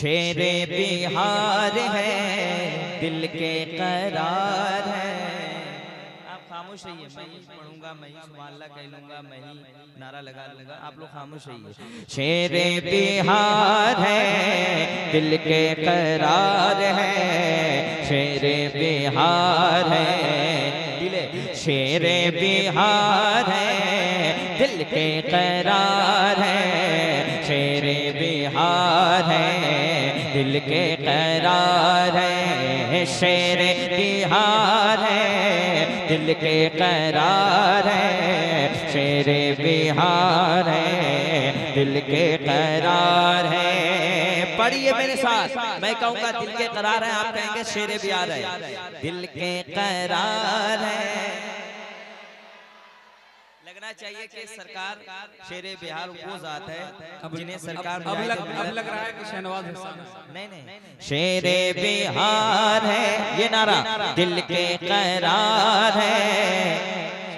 शेरे बिहार है, दिल के करार है। आप खामोश रहिए, मैं ही पढ़ूंगा, मैं ही सुभान अल्लाह कह लूंगा, मैं ही नारा लगा लूंगा, आप लोग खामोश रहिए। शेरे बिहार है, दिल के करार है, शेरे बिहार है, शेरे बिहार है, दिल के करार है, शेरे बिहार है, दिल के करार है, शेरे बिहार है, दिल के करार है, शेरे बिहार है, दिल के करार है। पढ़िए मेरे साथ, मैं कहूँगा दिल के करार है, आप कहेंगे शेरे बिहार है, दिल के करार है। लगना चाहिए कि सरकार शेरे बिहार वो जात है जिन्हें सरकार अब लग रहा है कि शहनवाज नहीं, शेरे बिहार है ये नारा, दिल के करार है।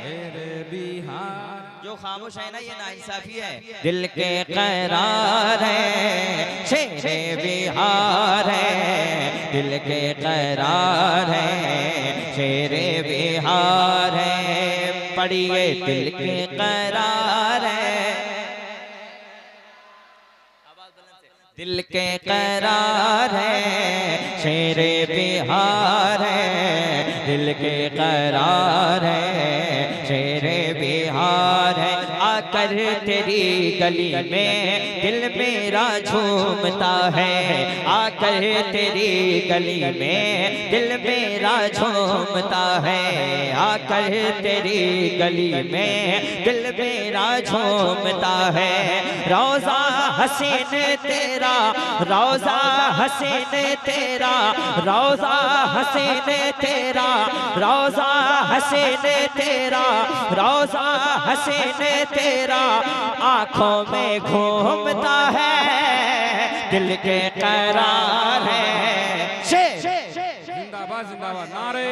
शेरे बिहार जो खामोश है ना ये नाइंसाफी है। दिल के करार है, शेरे बिहार है, दिल के करार है, शेरे बिहार है। पढ़िए दिल के करार है, दिल के करार है, शेरे बिहार है, दिल के करार है, शेरे बिहार है। आकर तेरी गली में दिल मेरा झूमता है, आकर तेरी गली में दिल मेरा झूमता है, आकर तेरी गली में दिल मेरा झूमता है। रोज़ा हसीन तेरा, रोज़ा हसीन तेरा, रोज़ा हसीन तेरा, रोज़ा हसीन तेरा, रोज़ा हसीन तेरा आँखों में घूमता है, दिल के करार है। जिंदाबाद जिंदाबाद, नारे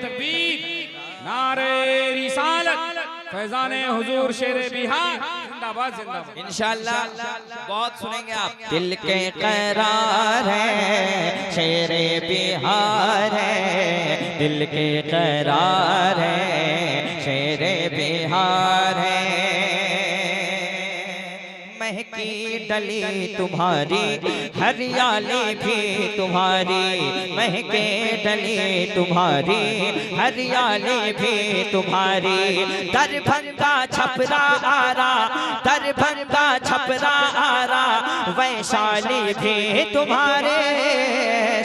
तकबीर, नारे रिसालत, फैज़ाने हुजूर शेरे बिहार, जिंदाबाद जिंदाबाद। इंशाअल्लाह बहुत सुनेंगे आप। दिल के करार है, शेरे बिहार है, दिल के करार है, शेरे बिहार है। महकी डली तुम्हारी, हरियाली भी तुम्हारी, महके डली तुम्हारी, हरियाली भी तुम्हारी। दरभंगा छपरा आरा, दरभंगा छपरा आरा, वैशाली भी तुम्हारे,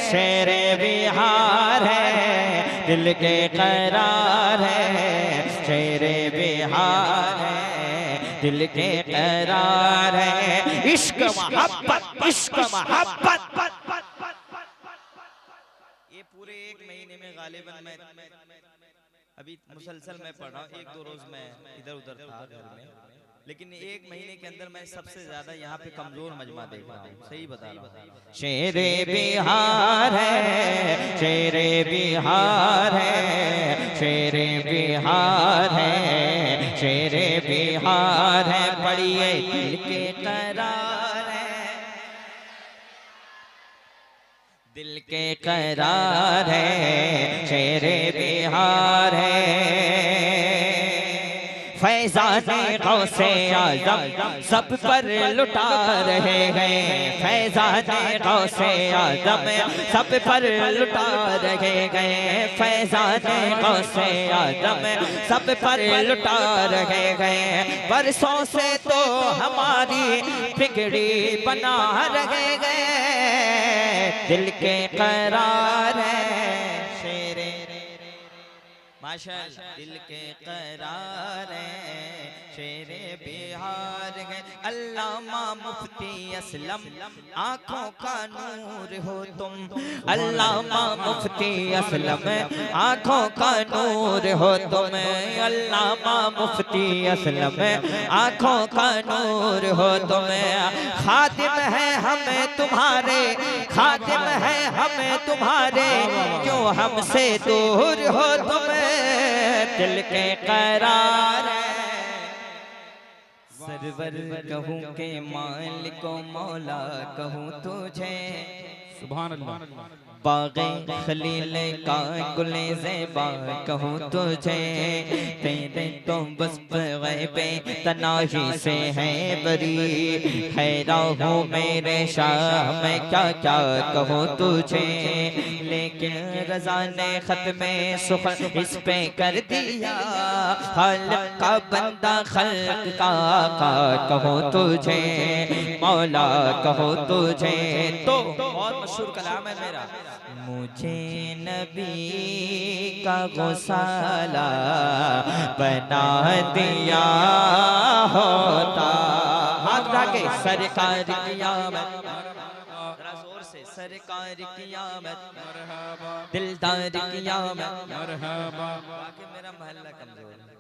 शेरे बिहार है, दिल के करार है, शेरे बिहार है, दिल के करार है। इश्क मोहब्बत, इश्क मोहब्बत। ये पूरे एक महीने में गालिबन मैं अभी मुसलसल मैं पढ़ रहा हूँ, एक दो रोज मैं इधर उधर था घर में, लेकिन एक महीने के अंदर मैं सबसे ज्यादा यहाँ पे कमजोर मजमा देख रहा हूँ, सही बता रहा हूँ। शेरे बिहार है, शेरे बिहार है, शेरे बिहार है, शेरे बिहार है। पढ़िए दिल के करार है, दिल के करार है, शेरे बिहार है। फैज़ाने गौसे आज़म सब पर लुटा रहे हैं, फैज़ाने गौसे आज़म सब पर लुटा रहे हैं, फैज़ाने गौसे आज़म सब पर लुटा रहे हैं। बरसों से तो हमारी बिगड़ी बना रहे हैं, दिल के करार है, शेरे माशाअल्लाह, दिल के करार है, शेरे बिहार है। अल्लामा मुफ्ती असलम आँखों का नूर हो तुम, अल्लामा मुफ्ती असलम आँखों का नूर हो तुम, अल्लामा मुफ्ती असलम आँखों का नूर हो तुम। खादिम है हम तुम्हारे, खादिम है हम तुम्हारे, क्यों हमसे दूर हो तुम, दिल के करार है। सरवर कहूँ के मालिको मौला कहूँ तुझे, सुभान अल्लाह। बाग़े खलील का गुले ज़ेबा कहूँ तुझे, तेरे तो बस गैबे तनाही से है बरी। हैरान हूँ मेरे शाह मैं क्या क्या कहूँ तुझे, लेकिन रज़ा ने ख़त्मे सुख़न इस पे कर दिया। खालिक़ का बंदा खल्क़ का आका कहूँ तुझे, मौला कहूँ तुझे। तो बहुत मशहूर कलाम है मेरा, मुझे नबी का गौसाला बना दिया होता। हाथ उठा के सरकार की आमद, जरा जोर से सरकार की आमद, दिलदार की आमद। बाकी मेरा मोहल्ला कमजोर है,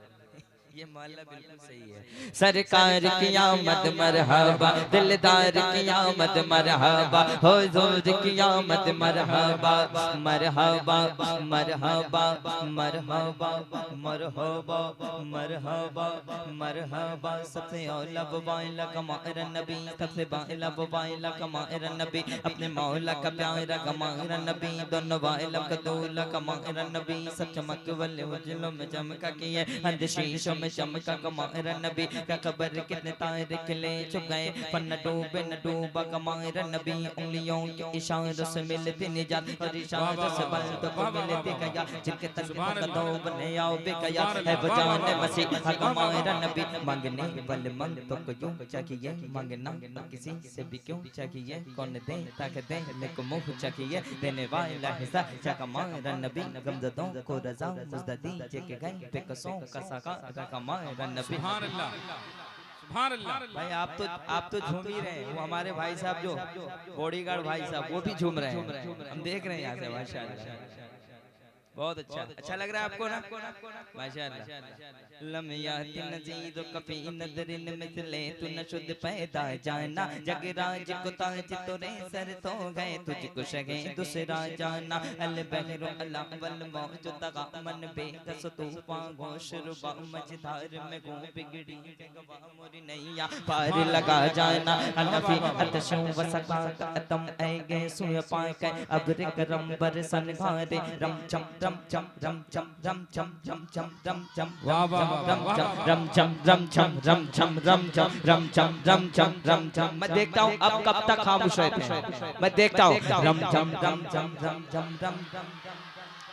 ये मोहल्ला बिल्कुल सही है। सरकार की आमद मरहबा, दिलदार की आमद मरहबा, हुजूर की आमद मरहबा, मरहबा मरहबा मरहबा मरहबा मरहबा मरहबा। सबसे औला वाइला कमार नबी, सबसे वाइला वाइला कमार नबी, अपने मौला का प्यारा कमार नबी, दोनों वाइला का दूल्हा कमार नबी। सब चमक वाले उजलों में चमका किए, अंधशीशों में चमका कमार नबी। का खबर कितने तारे खिले छुप गए, पर न डूबे न डूबा कमार नबी। उंगलियों के इशारों से मिलती निजात, और इशारों से बंदों को मिलती गया। जिनके तकदों बने आओ बेकया है बजाने मसीह कमार नबी। मांगने वाले मंग तो को यूं चाहिए, मांगना तो किसी से भी क्यों चाहिए। कौन दे ताकि दे लेको मुँह चाहिए, देने वाला हिस्सा कमार नबी। गमज़दों को रज़ा मुज़ददी के गए बेकसों का साका कमार नबी। सुभान अल्लाह, सुभान अल्लाह। भाई आप तो झूम ही रहे हैं, वो हमारे भाई साहब जो बॉडीगार्ड भाई साहब वो भी झूम रहे हैं, हम देख रहे हैं यहाँ से। माशाअल्लाह बहुत अच्छा लग रहा है आपको ना, माशाअल्लाह। लम याति नज़ीर कफ़ी नदरिन मिसले, तू न शुद्ध पैदा जाना। जगराज को ताज तोरे सर तो गए, तुझको शगे दूसरा जाना। अल बहर अला वल मौज तगा मन बेकस तूफा गोश रुबा मझधार में गो बिगड़ी गवा मोरी नैया पार लगा जाना। अनफी अतशु वसका अतम ऐगे सुय पाके अब्र करम बरसन घारे। रम चम रम चम रम चम रम चम चम चम रम चम वाह वाह रम चम रम चम रम चम रम चम रम चम रम चम रम चम रम चम। मैं देखता हूँ अब कब तक खामोश रहते हैं, मैं देखता हूँ। रम चम रम चम रम चम रम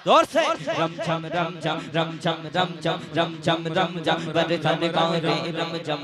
जोर से रम चम रम चम रम चम रम चम रम चम रम चम बरसन गारे।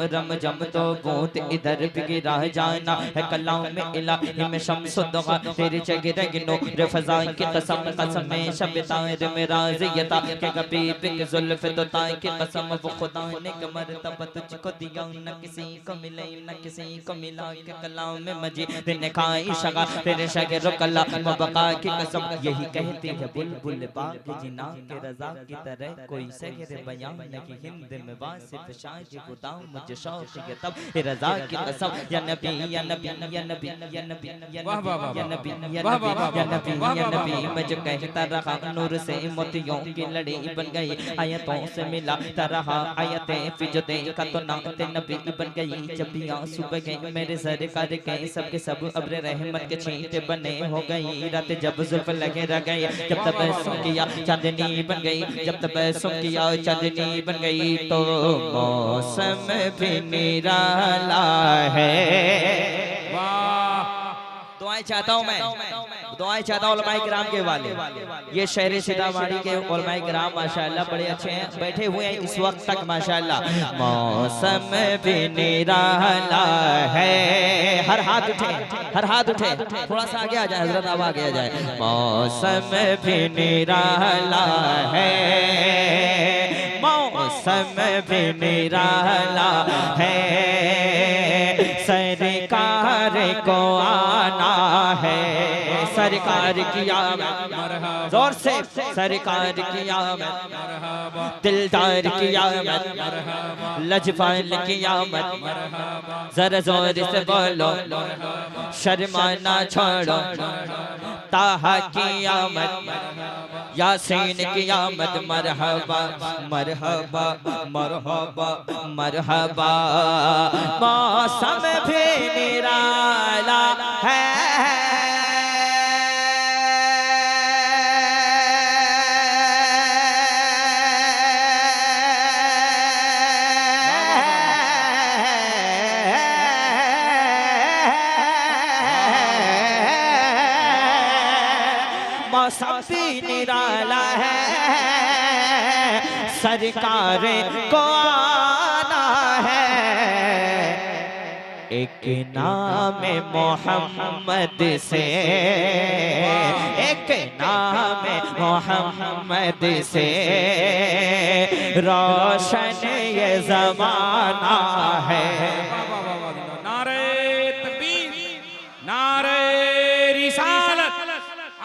रम जम तो बूंद इधर भी गिरा जाना है। कलाम में इलाही में शम्सुद्दौहा तेरी जगह नूर फज़ा की कसम कसम में शब तार में राज़ियता के कबीब के जुल्फ तो ताई की कसम। वो खुदा ने मर्तबा तुझको दिया, न किसी को मिले न किसी को मिला। के कलाम में मजीद ने खाई शगा तेरे शगर कला बका की कसम। यही कहती है बुलबुल बाग जिना के रज़ा की तरह कोई शहर बयान नहीं। हिंद में वासिफ शाह खुदा मुझे शौक है तब रज़ा की कसम। या नबी या नबी या नबी या नबी या नबी या नबी या नबी या नबी या नबी। मैं जो कहता रहा नूर से मोतियों की लड़ी बन गई, आयतों से मिला रहा आयतें फिर जो देखा तो नाते नबी बन गई। जब भी आंसू बहे मेरे सरकार के सबके सब अब्र रहमत के छींटे बने हो गई। रात जब जुल्फ लगे रह गई, जब तबस्सुम किया चांदनी बन गई। जब तबस्सुम किया चांदनी बन गई, तो मौसम भी निराला है। दुआएं चाहता हूँ मैं, दुआएं चाहता हूँ उलमाए किराम के वाले। ये शहर सीतामढ़ी के उलमाए किराम माशाअल्लाह बड़े अच्छे हैं, बैठे हुए हैं इस वक्त तक माशाअल्लाह। मौसम भी निराला है। हर हाथ उठे, हर हाथ उठे, थोड़ा सा आगे आ जाए हजरत, अब आगे आ जाए। मौसम भी निराला है, मौसम भी निराला है। सरकार को आना है, सरकार की आमद जोर से सरकार की आमद। दिलदार की आमद, लजपाल की आमद। जरा जोर से बोलो शर्माना छोड़ो। ताहा की आमद, यासीन की आमद। मरहबा मरहबा मरहबा मरहबा। मौसम भी निराला है, मौसम भी निराला है, सरकार को आना है। एक नाम मोहम्मद से, एक नाम मोहम्मद से रोशन ये जमाना है। नारे तकबीर, नारे रिसालत,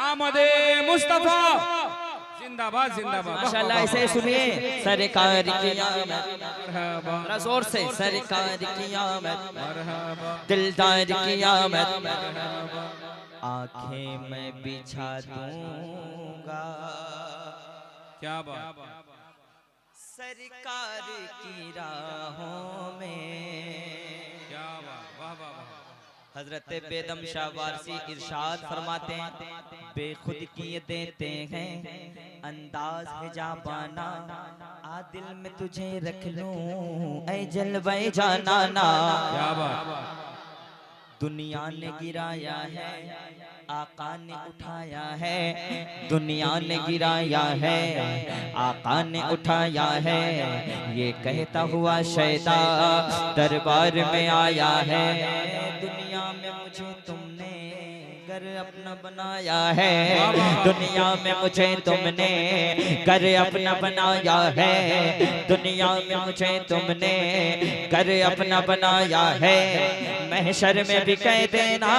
आमदे मुस्तफा जिंदाबाद जिंदाबाद। माशाल्लाह, ऐसे सुनिए सरकार की आमद, मरहबा जरा जोर से सरकार की आमद, मरहबा दिलदार की आमद। मरहबा। आंखें मैं बिछा दूंगा क्या बात, सरकार की राहों में। क्या बात, वाह वाह वाह। हजरत बेदम शाह वारसी इरशाद फरमाते हैं, बेखुद किए देते हैं अंदाज है जाबाना, आदिल में तुझे रख लूं ऐ जलवे जाना ना। क्या बात, दुनिया ने गिराया है, आका ने उठाया है। दुनिया ने गिराया है, आका ने उठाया है। ये कहता हुआ शैदा दरबार में आया है। दुनिया में मुझे तुमने घर अपना बनाया है, दुनिया में मुझे तुमने घर अपना बनाया है। दुनिया में मुझे तुमने घर अपना बनाया है। महशर में भी कह देना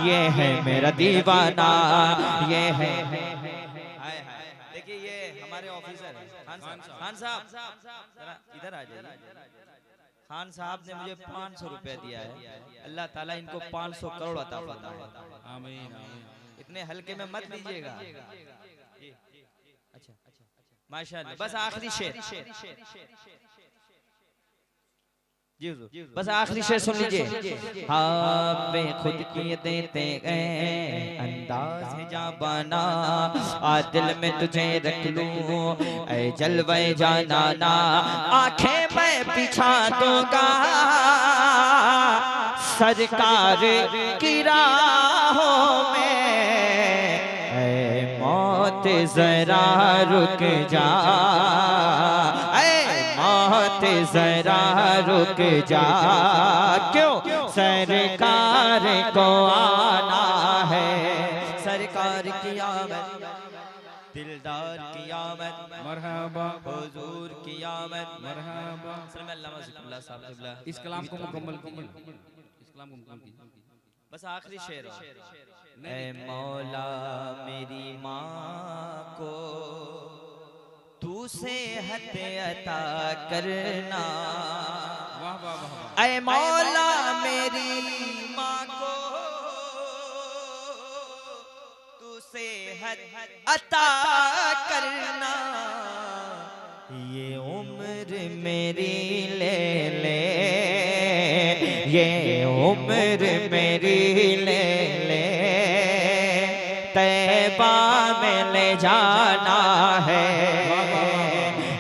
ये है मेरा दीवाना, ये है। देखिए ये हमारे ऑफिसर हैं खान साहब, जरा इधर आ जाइए। खान साहब ने मुझे 500 रुपया दिया है। अल्लाह ताला इनको 500 करोड़ अता फरमाए। आमीन आमीन। इतने हल्के में मत लीजिएगा। अच्छा माशाल्लाह, बस आखिरी शेर जी हुजूर, बस आखिरी शेर सुन लीजिए। हाँ बेखुद किए देते हैं अंदाज है जाबाना, दिल में तुझे रख लूं ऐ जलवे जाना ना। आंखें मैं बिछा दूंगा सरकार की राहों में, ऐ मौत जरा रुक जा, ऐ मौत जरा रुक जा। क्यों सरकार को आना है। सरकार की आमद, दिलदार की आमद, मरहबा हुजूर की आमद, मरहबा। साहब। इस कलाम को मुकम्मल कीजिए, इस कलाम को मुकम्मल कीजिए। बस आखिरी शेर है। ऐ मौला मेरी माँ को तू सेहत अता करना, वाह वाह वाह। ऐ मौला मेरी माँ को तू सेहत अता करना। ये उम्र मेरी ले ले, ये उम्र मेरी ले ले, तैबा में ले जाना है।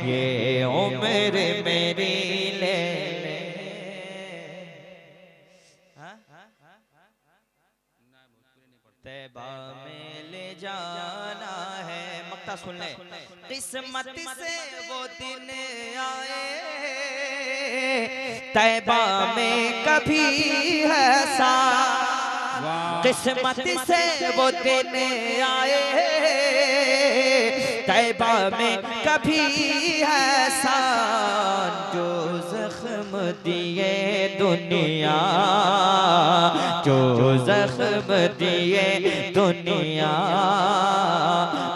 ये उम्र मेरी ले ले। तैबा में ले जाना है। मक्ता सुन ले। किस्मत से वो दिन आए तैबा में कभी ऐसा, किस्मत से वो दिन आए तैबा में कभी ऐसा, जो जख्म दिए दुनिया, जो जख्म दिए दुनिया,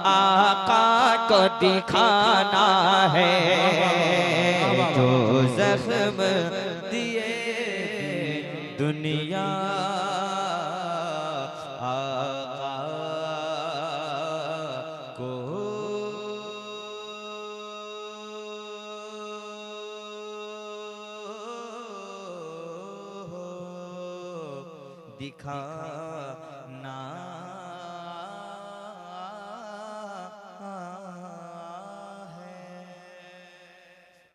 आका को दिखाना है। जो जख्म दिए दुनिया, आका को दिखा